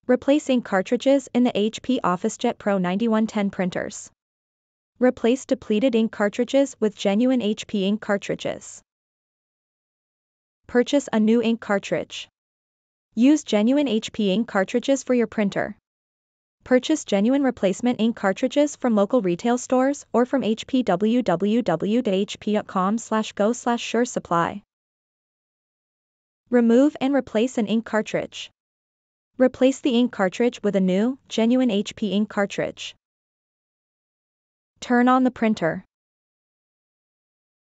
Replace ink cartridges in the HP OfficeJet Pro 9110 printers. Replace depleted ink cartridges with genuine HP ink cartridges. Purchase a new ink cartridge. Use genuine HP ink cartridges for your printer. Purchase genuine replacement ink cartridges from local retail stores or from HP www.hp.com/go/SureSupply. Remove and replace an ink cartridge. Replace the ink cartridge with a new, genuine HP ink cartridge. Turn on the printer.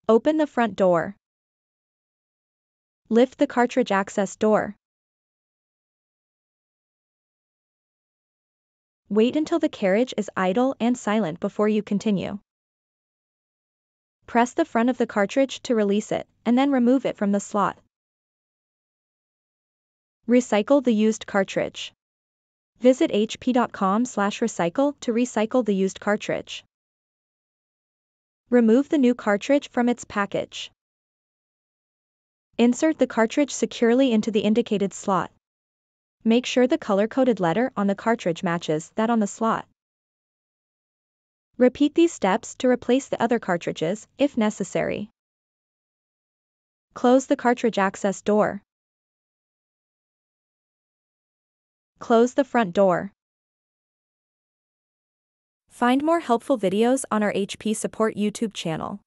Open the front door. Lift the cartridge access door. Wait until the carriage is idle and silent before you continue. Press the front of the cartridge to release it, and then remove it from the slot. Recycle the used cartridge. Visit hp.com/recycle to recycle the used cartridge. Remove the new cartridge from its package. Insert the cartridge securely into the indicated slot. Make sure the color-coded letter on the cartridge matches that on the slot. Repeat these steps to replace the other cartridges, if necessary. Close the cartridge access door. Close the front door. Find more helpful videos on our HP Support YouTube channel.